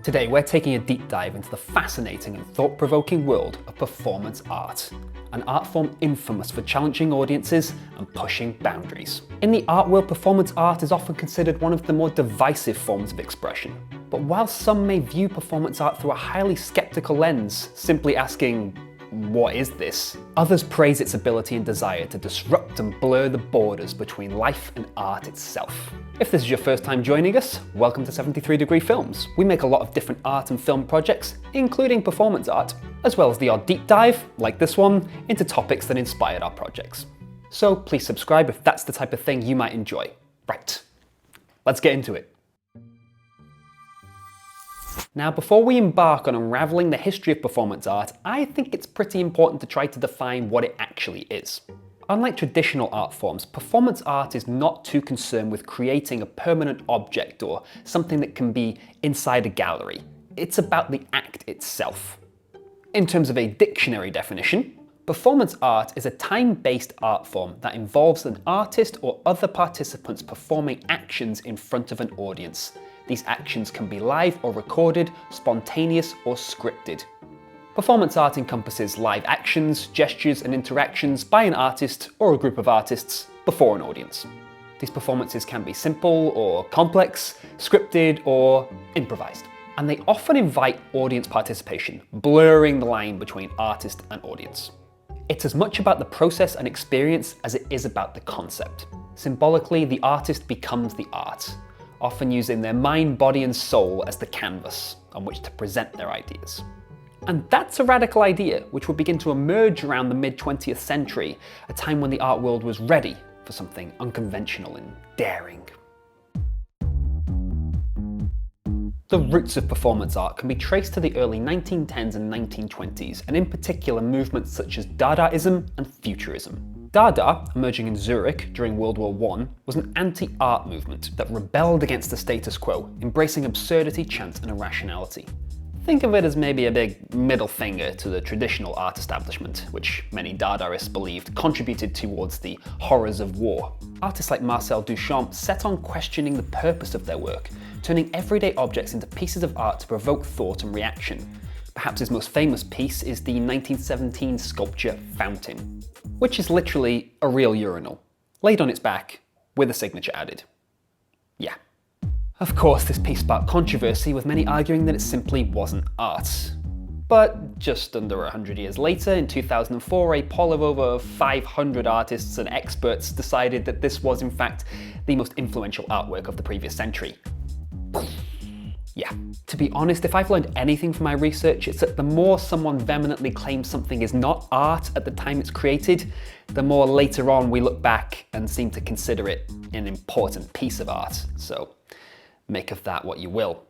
Today we're taking a deep dive into the fascinating and thought-provoking world of performance art, an art form infamous for challenging audiences and pushing boundaries. In the art world, performance art is often considered one of the more divisive forms of expression. But while some may view performance art through a highly skeptical lens, simply asking, what is this? Others praise its ability and desire to disrupt and blur the borders between life and art itself. If this is your first time joining us, welcome to 73 Degree Films. We make a lot of different art and film projects, including performance art, as well as the odd deep dive, like this one, into topics that inspired our projects. So please subscribe if that's the type of thing you might enjoy. Right, let's get into it. Now, before we embark on unraveling the history of performance art, I think it's pretty important to try to define what it actually is. Unlike traditional art forms, performance art is not too concerned with creating a permanent object or something that can be inside a gallery. It's about the act itself. In terms of a dictionary definition, performance art is a time-based art form that involves an artist or other participants performing actions in front of an audience. These actions can be live or recorded, spontaneous or scripted. Performance art encompasses live actions, gestures and interactions by an artist or a group of artists before an audience. These performances can be simple or complex, scripted or improvised. And they often invite audience participation, blurring the line between artist and audience. It's as much about the process and experience as it is about the concept. Symbolically, the artist becomes the art, often using their mind, body and soul as the canvas on which to present their ideas. And that's a radical idea, which would begin to emerge around the mid-20th century, a time when the art world was ready for something unconventional and daring. The roots of performance art can be traced to the early 1910s and 1920s, and in particular movements such as Dadaism and Futurism. Dada, emerging in Zurich during World War I, was an anti-art movement that rebelled against the status quo, embracing absurdity, chance and irrationality. Think of it as maybe a big middle finger to the traditional art establishment, which many Dadaists believed contributed towards the horrors of war. Artists like Marcel Duchamp set on questioning the purpose of their work, turning everyday objects into pieces of art to provoke thought and reaction. Perhaps his most famous piece is the 1917 sculpture Fountain, which is literally a real urinal, laid on its back with a signature added. Yeah. Of course, this piece sparked controversy, with many arguing that it simply wasn't art. But just under 100 years later, in 2004, a poll of over 500 artists and experts decided that this was in fact the most influential artwork of the previous century. Yeah. To be honest, if I've learned anything from my research, it's that the more someone vehemently claims something is not art at the time it's created, the more later on we look back and seem to consider it an important piece of art. So make of that what you will.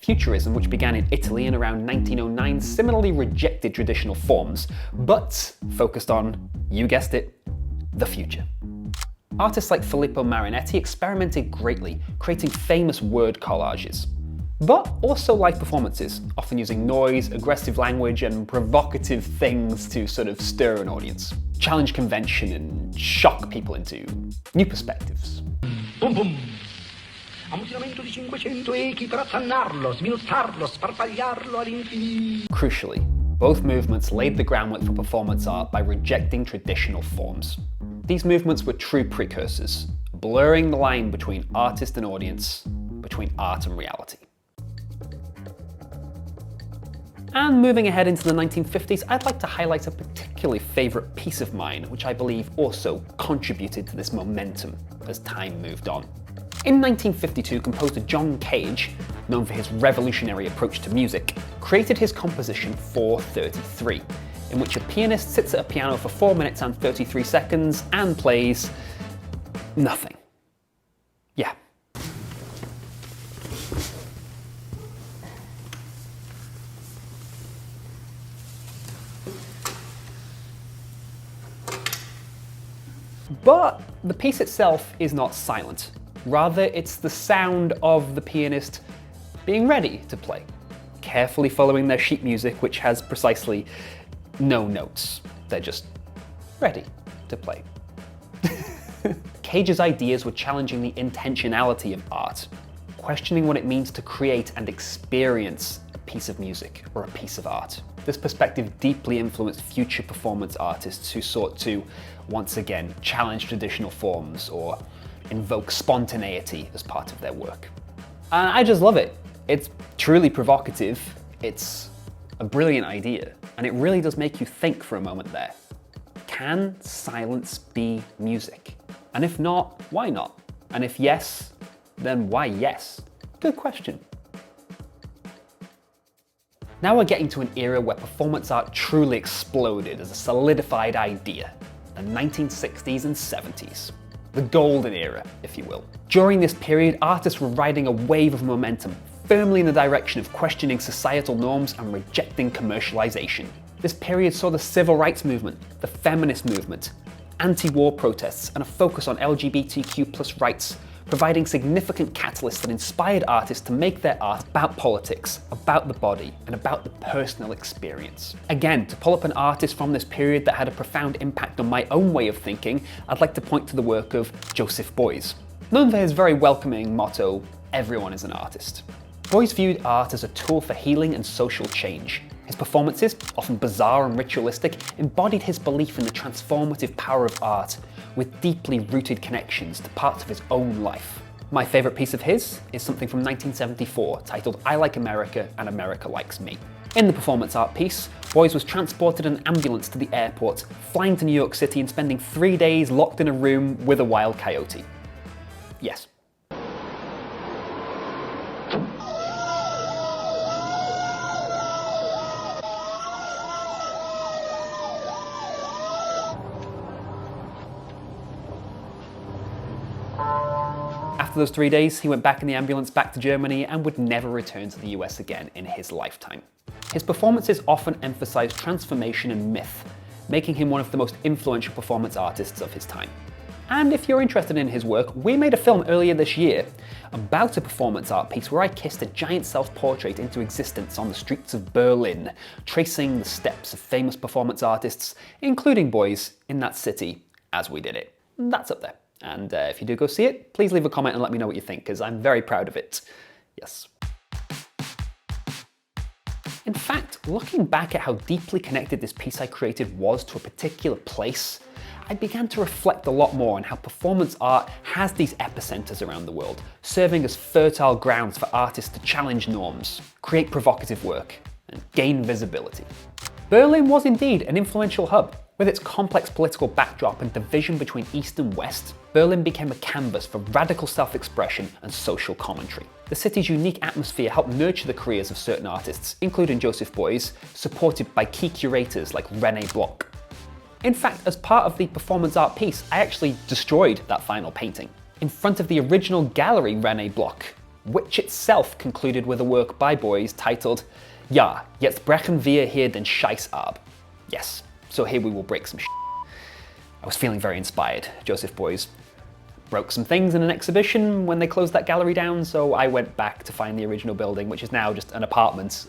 Futurism, which began in Italy in around 1909, similarly rejected traditional forms, but focused on, you guessed it, the future. Artists like Filippo Marinetti experimented greatly, creating famous word collages, but also live performances, often using noise, aggressive language and provocative things to sort of stir an audience, challenge convention and shock people into new perspectives. Boom boom. Ammutinamento di 500 echi per affannarlo, sminuzzarlo, sparpagliarlo all'infinito. Crucially, both movements laid the groundwork for performance art by rejecting traditional forms. These movements were true precursors, blurring the line between artist and audience, between art and reality. And moving ahead into the 1950s, I'd like to highlight a particularly favourite piece of mine, which I believe also contributed to this momentum as time moved on. In 1952, composer John Cage, known for his revolutionary approach to music, created his composition 433, in which a pianist sits at a piano for 4 minutes and 33 seconds and plays nothing. Yeah. But the piece itself is not silent. Rather, it's the sound of the pianist being ready to play, carefully following their sheet music, which has precisely no notes. They're just ready to play. Cage's ideas were challenging the intentionality of art. questioning what it means to create and experience a piece of music or a piece of art. This perspective deeply influenced future performance artists who sought to, once again, challenge traditional forms or invoke spontaneity as part of their work. And I just love it. It's truly provocative, it's a brilliant idea, and it really does make you think for a moment there. Can silence be music? And if not, why not? And if yes, then why yes? Good question. Now we're getting to an era where performance art truly exploded as a solidified idea, the 1960s and 70s. The golden era, if you will. During this period, artists were riding a wave of momentum, firmly in the direction of questioning societal norms and rejecting commercialization. This period saw the civil rights movement, the feminist movement, anti-war protests, and a focus on LGBTQ+ rights, providing significant catalysts that inspired artists to make their art about politics, about the body, and about the personal experience. Again, to pull up an artist from this period that had a profound impact on my own way of thinking, I'd like to point to the work of Joseph Beuys. Known for his very welcoming motto, "Everyone is an artist." Beuys viewed art as a tool for healing and social change. His performances, often bizarre and ritualistic, embodied his belief in the transformative power of art, with deeply rooted connections to parts of his own life. My favourite piece of his is something from 1974 titled "I Like America and America Likes Me." In the performance art piece, Beuys was transported in an ambulance to the airport, flying to New York City and spending 3 days locked in a room with a wild coyote. Yes. After those 3 days, he went back in the ambulance back to Germany and would never return to the US again in his lifetime. His performances often emphasized transformation and myth, making him one of the most influential performance artists of his time. And if you're interested in his work, we made a film earlier this year about a performance art piece where I kissed a giant self-portrait into existence on the streets of Berlin, tracing the steps of famous performance artists, including Beuys, in that city as we did it. That's up there. And if you do go see it, please leave a comment and let me know what you think, because I'm very proud of it. Yes. In fact, looking back at how deeply connected this piece I created was to a particular place, I began to reflect a lot more on how performance art has these epicenters around the world, serving as fertile grounds for artists to challenge norms, create provocative work, and gain visibility. Berlin was indeed an influential hub. With its complex political backdrop and division between East and West, Berlin became a canvas for radical self-expression and social commentary. The city's unique atmosphere helped nurture the careers of certain artists, including Joseph Beuys, supported by key curators like René Bloch. In fact, as part of the performance art piece, I actually destroyed that final painting in front of the original gallery René Bloch, which itself concluded with a work by Beuys titled "Ja, jetzt brechen wir hier den Scheiß ab." Yes. So here we will break some shit. I was feeling very inspired. Joseph Beuys broke some things in an exhibition when they closed that gallery down, so I went back to find the original building, which is now just an apartment.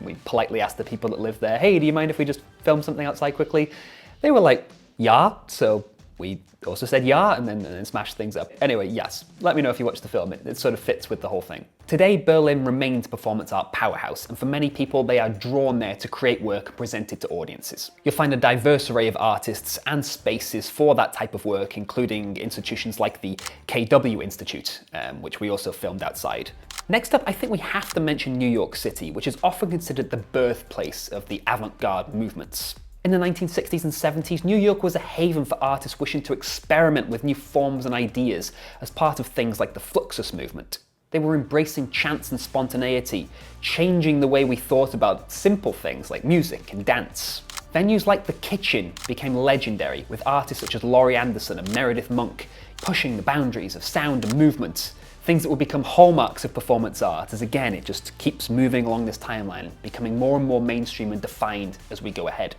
We politely asked the people that live there, "Hey, do you mind if we just film something outside quickly?" They were like, "Yeah," so we also said yeah, and then smashed things up. Anyway, yes, let me know if you watch the film, it sort of fits with the whole thing. Today, Berlin remains a performance art powerhouse, and for many people, they are drawn there to create work presented to audiences. You'll find a diverse array of artists and spaces for that type of work, including institutions like the KW Institute, which we also filmed outside. Next up, I think we have to mention New York City, which is often considered the birthplace of the avant-garde movements. In the 1960s and 70s, New York was a haven for artists wishing to experiment with new forms and ideas as part of things like the Fluxus movement. They were embracing chance and spontaneity, changing the way we thought about simple things like music and dance. Venues like The Kitchen became legendary, with artists such as Laurie Anderson and Meredith Monk pushing the boundaries of sound and movement, things that would become hallmarks of performance art as, again, it just keeps moving along this timeline, becoming more and more mainstream and defined as we go ahead.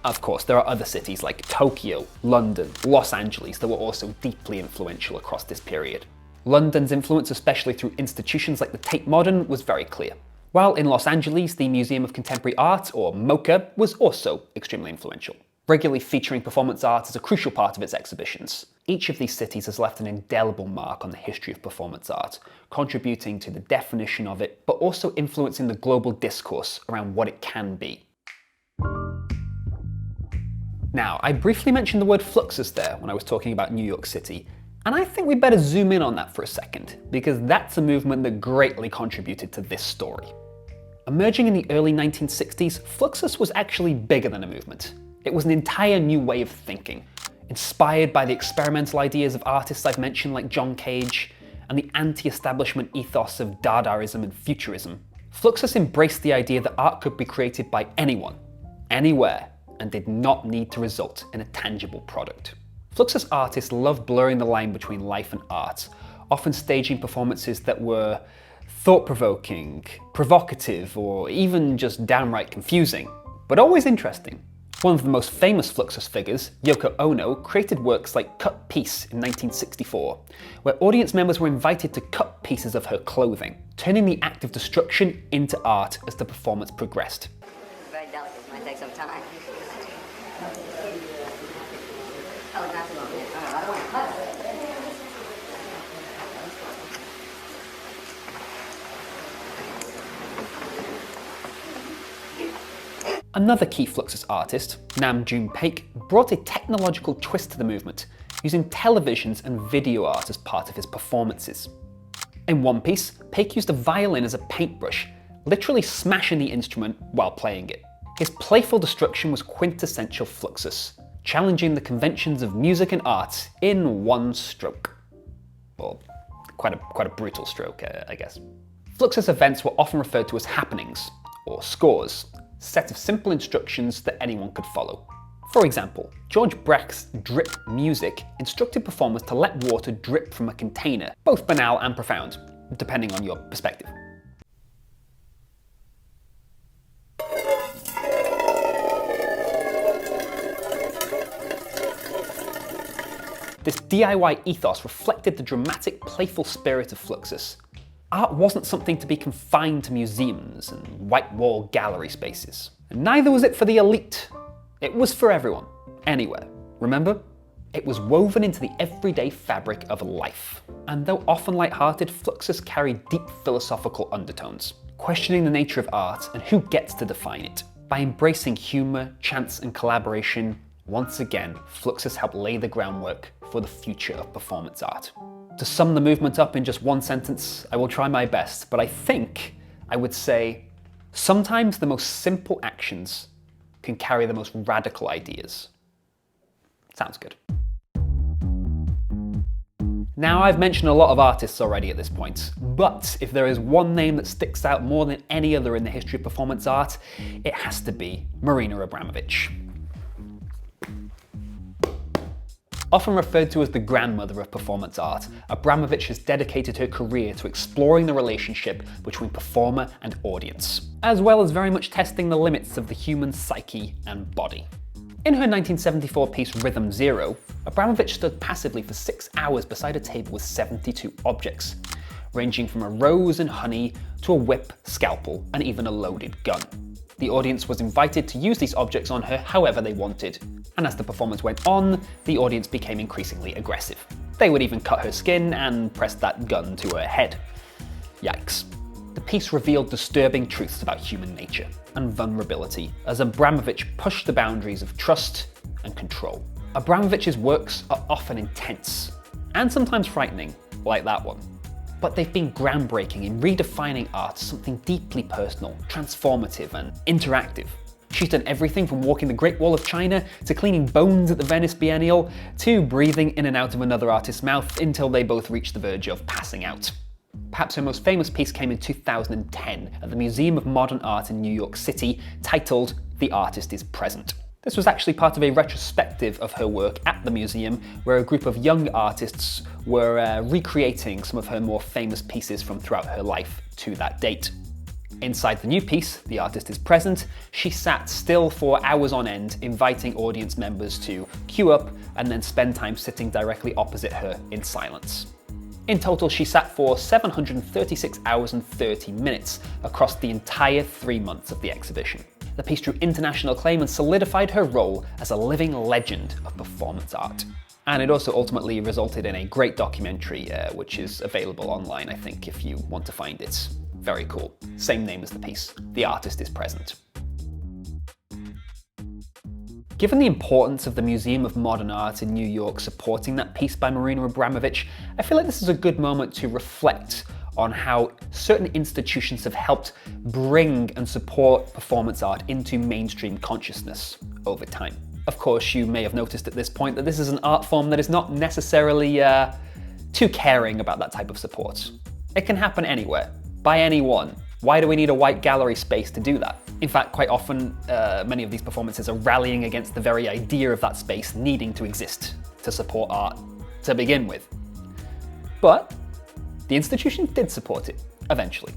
Of course, there are other cities like Tokyo, London, Los Angeles that were also deeply influential across this period. London's influence, especially through institutions like the Tate Modern, was very clear. While in Los Angeles, the Museum of Contemporary Art, or MoCA, was also extremely influential. regularly featuring performance art as a crucial part of its exhibitions. Each of these cities has left an indelible mark on the history of performance art, contributing to the definition of it, but also influencing the global discourse around what it can be. Now, I briefly mentioned the word Fluxus there when I was talking about New York City, and I think we better zoom in on that for a second, because that's a movement that greatly contributed to this story. Emerging in the early 1960s, Fluxus was actually bigger than a movement. It was an entire new way of thinking, inspired by the experimental ideas of artists I've mentioned like John Cage, and the anti-establishment ethos of Dadaism and Futurism. Fluxus embraced the idea that art could be created by anyone, anywhere, and did not need to result in a tangible product. Fluxus artists loved blurring the line between life and art, often staging performances that were thought-provoking, provocative, or even just downright confusing, but always interesting. One of the most famous Fluxus figures, Yoko Ono, created works like Cut Piece in 1964, where audience members were invited to cut pieces of her clothing, turning the act of destruction into art as the performance progressed. Very delicate, it might take some time. Another key Fluxus artist, Nam June Paik, brought a technological twist to the movement, using televisions and video art as part of his performances. In one piece, Paik used a violin as a paintbrush, literally smashing the instrument while playing it. His playful destruction was quintessential Fluxus, challenging the conventions of music and art in one stroke. Well, quite a brutal stroke, I guess. Fluxus events were often referred to as happenings, or scores, a set of simple instructions that anyone could follow. For example, George Brack's drip music instructed performers to let water drip from a container, both banal and profound, depending on your perspective. This DIY ethos reflected the dramatic, playful spirit of Fluxus. Art wasn't something to be confined to museums and white-wall gallery spaces. And neither was it for the elite. It was for everyone, anywhere. Remember? It was woven into the everyday fabric of life. And though often light-hearted, Fluxus carried deep philosophical undertones, questioning the nature of art and who gets to define it. By embracing humour, chance and collaboration, once again, Fluxus helped lay the groundwork for the future of performance art. To sum the movement up in just one sentence, I will try my best, but I think I would say, sometimes the most simple actions can carry the most radical ideas. Sounds good. Now, I've mentioned a lot of artists already at this point, but if there is one name that sticks out more than any other in the history of performance art, it has to be Marina Abramović. Often referred to as the grandmother of performance art, Abramović has dedicated her career to exploring the relationship between performer and audience, as well as very much testing the limits of the human psyche and body. In her 1974 piece Rhythm Zero, Abramović stood passively for 6 hours beside a table with 72 objects, ranging from a rose and honey to a whip, scalpel, and even a loaded gun. The audience was invited to use these objects on her however they wanted, and as the performance went on, the audience became increasingly aggressive. They would even cut her skin and press that gun to her head. Yikes. The piece revealed disturbing truths about human nature and vulnerability as Abramović pushed the boundaries of trust and control. Abramović's works are often intense, and sometimes frightening, like that one. But they've been groundbreaking in redefining art as something deeply personal, transformative, and interactive. She's done everything from walking the Great Wall of China, to cleaning bones at the Venice Biennial, to breathing in and out of another artist's mouth until they both reached the verge of passing out. Perhaps her most famous piece came in 2010 at the Museum of Modern Art in New York City, titled "The Artist is Present." This was actually part of a retrospective of her work at the museum, where a group of young artists were recreating some of her more famous pieces from throughout her life to that date. Inside the new piece, The Artist is Present, she sat still for hours on end, inviting audience members to queue up and then spend time sitting directly opposite her in silence. In total, she sat for 736 hours and 30 minutes across the entire 3 months of the exhibition. the piece drew international acclaim and solidified her role as a living legend of performance art. And it also ultimately resulted in a great documentary, which is available online, I think, if you want to find it. Very cool. Same name as the piece. The artist is present. Given the importance of the Museum of Modern Art in New York supporting that piece by Marina Abramović, I feel like this is a good moment to reflect on how certain institutions have helped bring and support performance art into mainstream consciousness over time. Of course, you may have noticed at this point that this is an art form that is not necessarily too caring about that type of support. It can happen anywhere, by anyone. Why do we need a white gallery space to do that? In fact, quite often, many of these performances are rallying against the very idea of that space needing to exist to support art to begin with. But the institution did support it, eventually.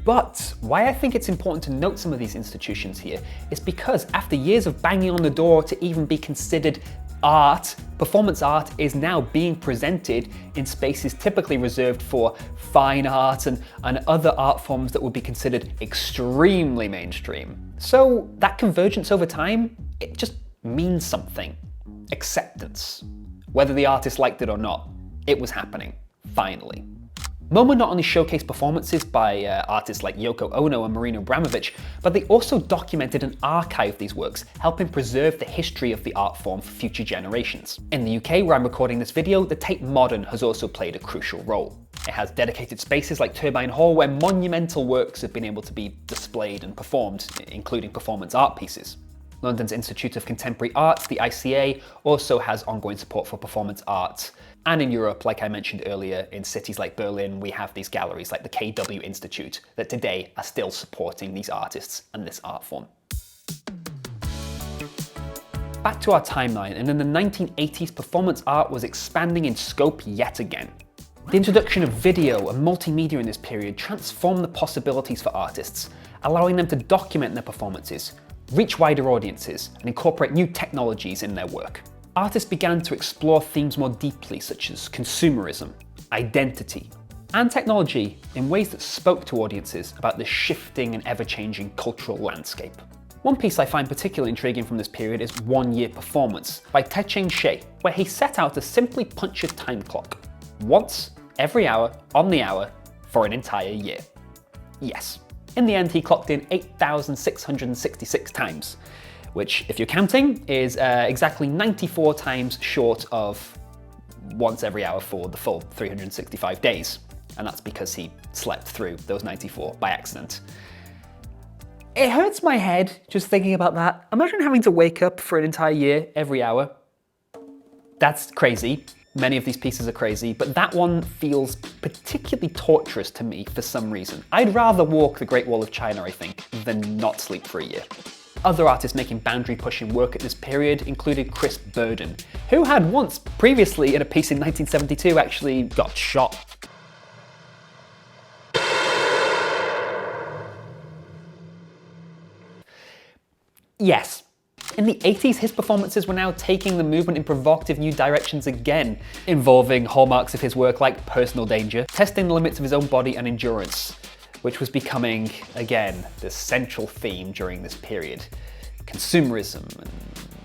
But why I think it's important to note some of these institutions here is because after years of banging on the door to even be considered art, performance art is now being presented in spaces typically reserved for fine art and other art forms that would be considered extremely mainstream. So that convergence over time, it just means something. Acceptance. Whether the artist liked it or not, it was happening, finally. MoMA not only showcased performances by artists like Yoko Ono and Marina Abramović, but they also documented and archived these works, helping preserve the history of the art form for future generations. In the UK, where I'm recording this video, the Tate Modern has also played a crucial role. It has dedicated spaces like Turbine Hall where monumental works have been able to be displayed and performed, including performance art pieces. London's Institute of Contemporary Arts, the ICA, also has ongoing support for performance art. And in Europe, like I mentioned earlier, in cities like Berlin, we have these galleries like the KW Institute that today are still supporting these artists and this art form. Back to our timeline, and in the 1980s, performance art was expanding in scope yet again. The introduction of video and multimedia in this period transformed the possibilities for artists, allowing them to document their performances, reach wider audiences, and incorporate new technologies in their work. Artists began to explore themes more deeply, such as consumerism, identity, and technology in ways that spoke to audiences about the shifting and ever-changing cultural landscape. One piece I find particularly intriguing from this period is 1 Year Performance by Tate, where he set out to simply punch a time clock, once every hour on the hour for an entire year. Yes. In the end, he clocked in 8,666 times, which, if you're counting, is exactly 94 times short of once every hour for the full 365 days. And that's because he slept through those 94 by accident. It hurts my head just thinking about that. Imagine having to wake up for an entire year every hour. That's crazy. Many of these pieces are crazy, but that one feels particularly torturous to me for some reason. I'd rather walk the Great Wall of China, I think, than not sleep for a year. Other artists making boundary-pushing work at this period included Chris Burden, who had once previously in a piece in 1972 actually got shot. Yes. In the 80s, his performances were now taking the movement in provocative new directions again, involving hallmarks of his work like personal danger, testing the limits of his own body and endurance, which was becoming, again, the central theme during this period. Consumerism and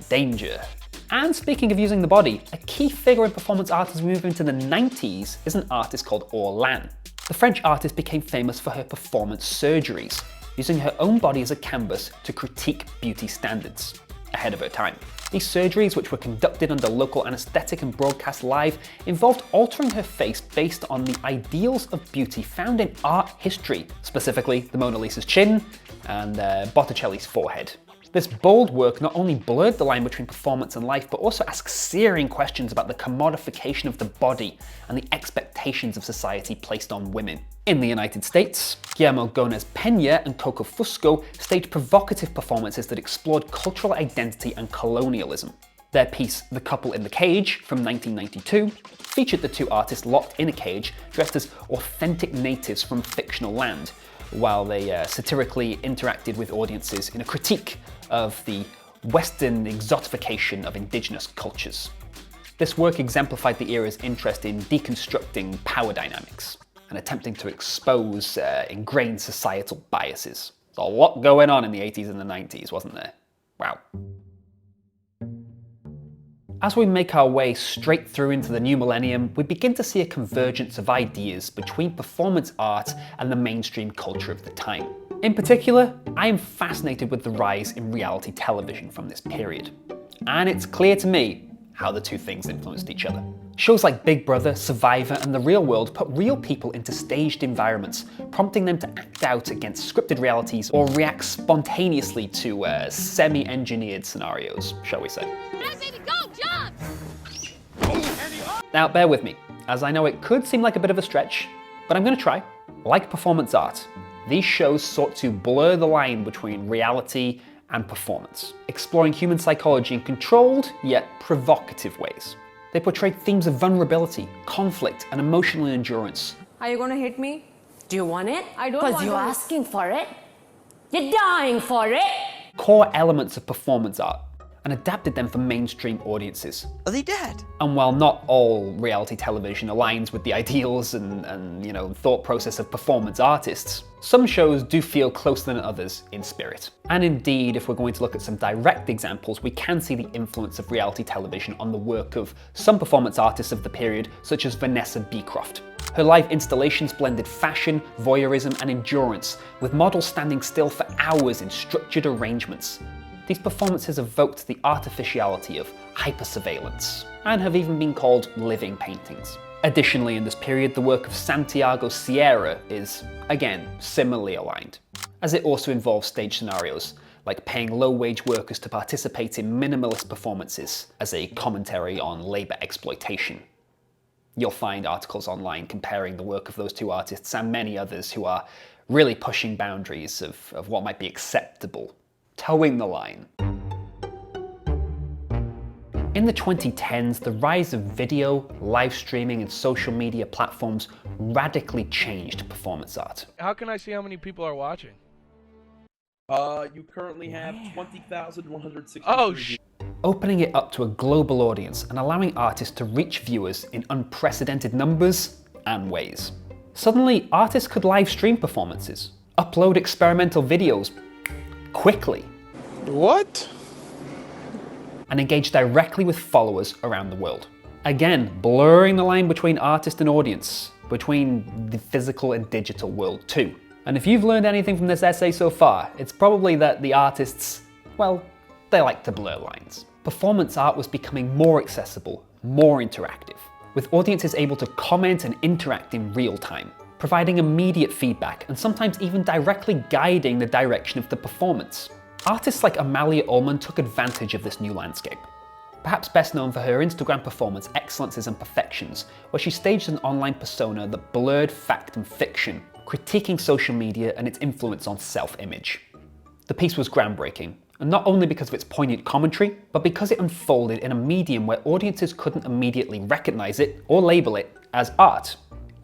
danger. And speaking of using the body, a key figure in performance art as we move into the 90s is an artist called Orlan. The French artist became famous for her performance surgeries, using her own body as a canvas to critique beauty standards ahead of her time. These surgeries, which were conducted under local anesthetic and broadcast live, involved altering her face based on the ideals of beauty found in art history, specifically the Mona Lisa's chin and Botticelli's forehead. This bold work not only blurred the line between performance and life, but also asked searing questions about the commodification of the body and the expectations of society placed on women. In the United States, Guillermo Gómez Peña and Coco Fusco staged provocative performances that explored cultural identity and colonialism. Their piece, The Couple in the Cage, from 1992, featured the two artists locked in a cage, dressed as authentic natives from fictional land, while they satirically interacted with audiences in a critique of the Western exotification of indigenous cultures. This work exemplified the era's interest in deconstructing power dynamics and attempting to expose ingrained societal biases. There's a lot going on in the 80s and the 90s, wasn't there? Wow. As we make our way straight through into the new millennium, we begin to see a convergence of ideas between performance art and the mainstream culture of the time. In particular, I am fascinated with the rise in reality television from this period. And it's clear to me how the two things influenced each other. Shows like Big Brother, Survivor, and The Real World put real people into staged environments, prompting them to act out against scripted realities or react spontaneously to semi-engineered scenarios, shall we say. Now, bear with me, as I know it could seem like a bit of a stretch, but I'm going to try. Like performance art, these shows sought to blur the line between reality and performance, exploring human psychology in controlled yet provocative ways. They portrayed themes of vulnerability, conflict, and emotional endurance. Are you gonna hit me? Do you want it? I don't want Because you're to. asking for it. You're dying for it. Core elements of performance art, and adapted them for mainstream audiences. Are they dead? And while not all reality television aligns with the ideals and thought process of performance artists, some shows do feel closer than others in spirit. And indeed, if we're going to look at some direct examples, we can see the influence of reality television on the work of some performance artists of the period, such as Vanessa Beecroft. Her live installations blended fashion, voyeurism, and endurance, with models standing still for hours in structured arrangements. These performances evoked the artificiality of hypersurveillance, and have even been called living paintings. Additionally, in this period, the work of Santiago Sierra is, again, similarly aligned, as it also involves stage scenarios, like paying low-wage workers to participate in minimalist performances as a commentary on labour exploitation. You'll find articles online comparing the work of those two artists and many others who are really pushing boundaries of what might be acceptable, towing the line. In the 2010s, the rise of video, live streaming, and social media platforms radically changed performance art. How can I see how many people are watching? You currently have 20,160. Oh, Opening it up to a global audience and allowing artists to reach viewers in unprecedented numbers and ways. Suddenly, artists could live stream performances, upload experimental videos quickly. What? And engage directly with followers around the world. Again, blurring the line between artist and audience, between the physical and digital world too. And if you've learned anything from this essay so far, it's probably that the artists, well, they like to blur lines. Performance art was becoming more accessible, more interactive, with audiences able to comment and interact in real time, providing immediate feedback and sometimes even directly guiding the direction of the performance. Artists like Amalia Ullman took advantage of this new landscape. Perhaps best known for her Instagram performance Excellences and Perfections, where she staged an online persona that blurred fact and fiction, critiquing social media and its influence on self-image. The piece was groundbreaking, and not only because of its poignant commentary, but because it unfolded in a medium where audiences couldn't immediately recognize it or label it as art.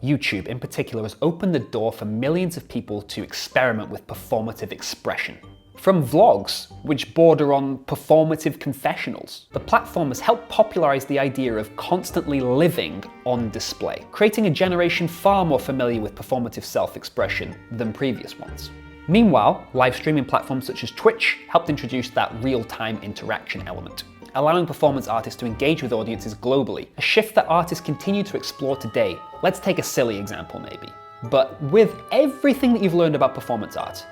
YouTube in particular has opened the door for millions of people to experiment with performative expression. From vlogs, which border on performative confessionals, the platform has helped popularize the idea of constantly living on display, creating a generation far more familiar with performative self-expression than previous ones. Meanwhile, live streaming platforms such as Twitch helped introduce that real-time interaction element, allowing performance artists to engage with audiences globally, a shift that artists continue to explore today. Let's take a silly example maybe, but with everything that you've learned about performance art,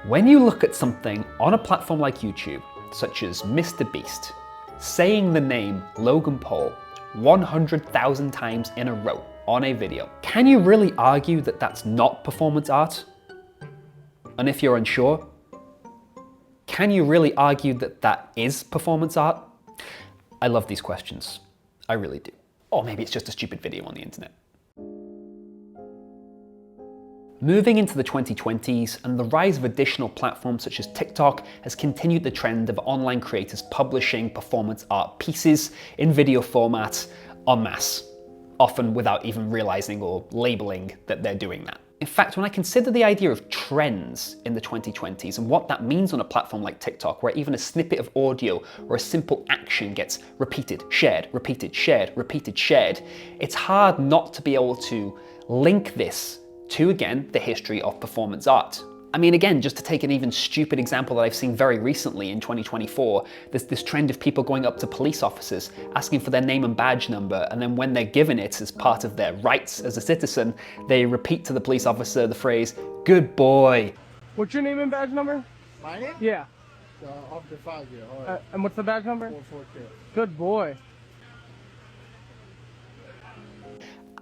when you look at something on a platform like YouTube, such as Mr. Beast, saying the name Logan Paul 100,000 times in a row on a video, can you really argue that that's not performance art? And if you're unsure, can you really argue that that is performance art? I love these questions. I really do. Or maybe it's just a stupid video on the internet. Moving into the 2020s, and the rise of additional platforms such as TikTok has continued the trend of online creators publishing performance art pieces in video format en masse, often without even realizing or labeling that they're doing that. In fact, when I consider the idea of trends in the 2020s and what that means on a platform like TikTok, where even a snippet of audio or a simple action gets repeated, shared, repeated, shared, repeated, shared, it's hard not to be able to link this to, again, the history of performance art. I mean, again, just to take an even stupid example that I've seen very recently in 2024, there's this trend of people going up to police officers, asking for their name and badge number, and then when they're given it as part of their rights as a citizen, they repeat to the police officer the phrase, "Good boy." What's your name and badge number? My name? Yeah. Officer 5-0. All right. And what's the badge number? 442. Good boy.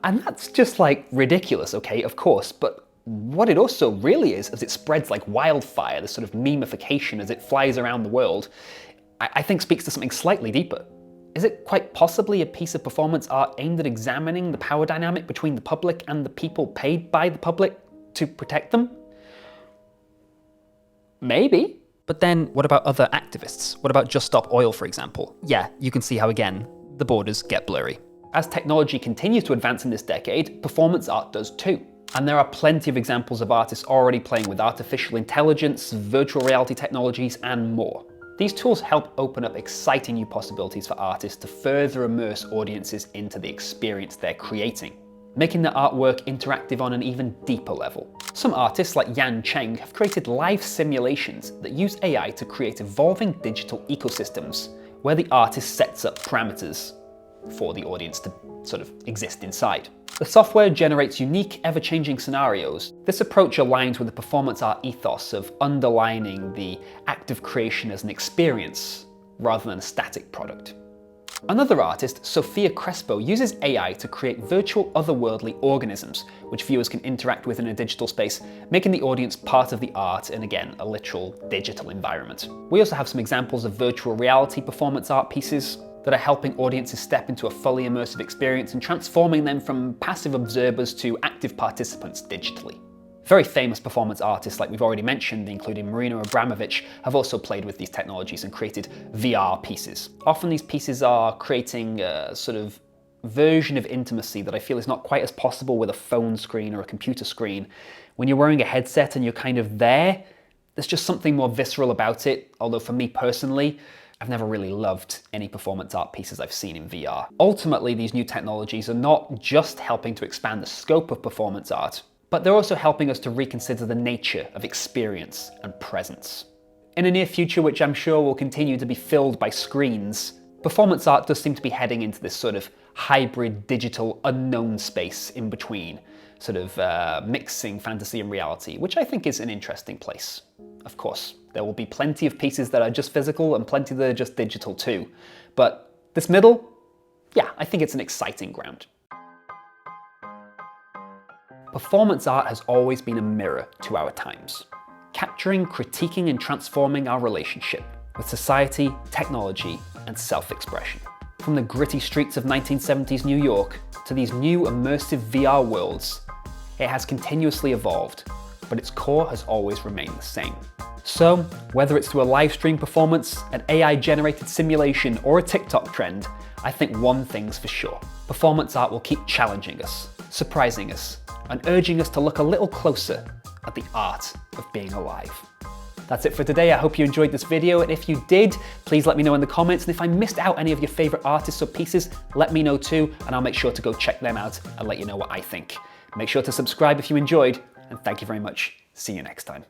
And that's just like ridiculous, okay, of course, but what it also really is, as it spreads like wildfire, this sort of memification as it flies around the world, I think speaks to something slightly deeper. Is it quite possibly a piece of performance art aimed at examining the power dynamic between the public and the people paid by the public to protect them? Maybe. But then what about other activists? What about Just Stop Oil, for example? Yeah, you can see how, again, the borders get blurry. As technology continues to advance in this decade, performance art does too. And there are plenty of examples of artists already playing with artificial intelligence, virtual reality technologies, and more. These tools help open up exciting new possibilities for artists to further immerse audiences into the experience they're creating, making the artwork interactive on an even deeper level. Some artists like Yan Cheng have created live simulations that use AI to create evolving digital ecosystems, where the artist sets up parameters for the audience to sort of exist inside. The software generates unique, ever-changing scenarios. This approach aligns with the performance art ethos of underlining the act of creation as an experience rather than a static product. Another artist, Sofia Crespo, uses AI to create virtual otherworldly organisms, which viewers can interact with in a digital space, making the audience part of the art in, again, a literal digital environment. We also have some examples of virtual reality performance art pieces that are helping audiences step into a fully immersive experience and transforming them from passive observers to active participants digitally. Very famous performance artists, like we've already mentioned, including Marina Abramović, have also played with these technologies and created VR pieces. Often these pieces are creating a sort of version of intimacy that I feel is not quite as possible with a phone screen or a computer screen. When you're wearing a headset and you're kind of there's just something more visceral about it, although for me personally, I've never really loved any performance art pieces I've seen in VR. Ultimately, these new technologies are not just helping to expand the scope of performance art, but they're also helping us to reconsider the nature of experience and presence. In a near future, which I'm sure will continue to be filled by screens, performance art does seem to be heading into this sort of hybrid digital unknown space in between, sort of mixing fantasy and reality, which I think is an interesting place. Of course, there will be plenty of pieces that are just physical and plenty that are just digital too. But this middle, yeah, I think it's an exciting ground. Performance art has always been a mirror to our times, capturing, critiquing, and transforming our relationship with society, technology, and self-expression. From the gritty streets of 1970s New York to these new immersive VR worlds, it has continuously evolved, but its core has always remained the same. So, whether it's through a live stream performance, an AI-generated simulation, or a TikTok trend, I think one thing's for sure. Performance art will keep challenging us, surprising us, and urging us to look a little closer at the art of being alive. That's it for today. I hope you enjoyed this video, and if you did, please let me know in the comments, and if I missed out any of your favorite artists or pieces, let me know too, and I'll make sure to go check them out and let you know what I think. Make sure to subscribe if you enjoyed, and thank you very much. See you next time.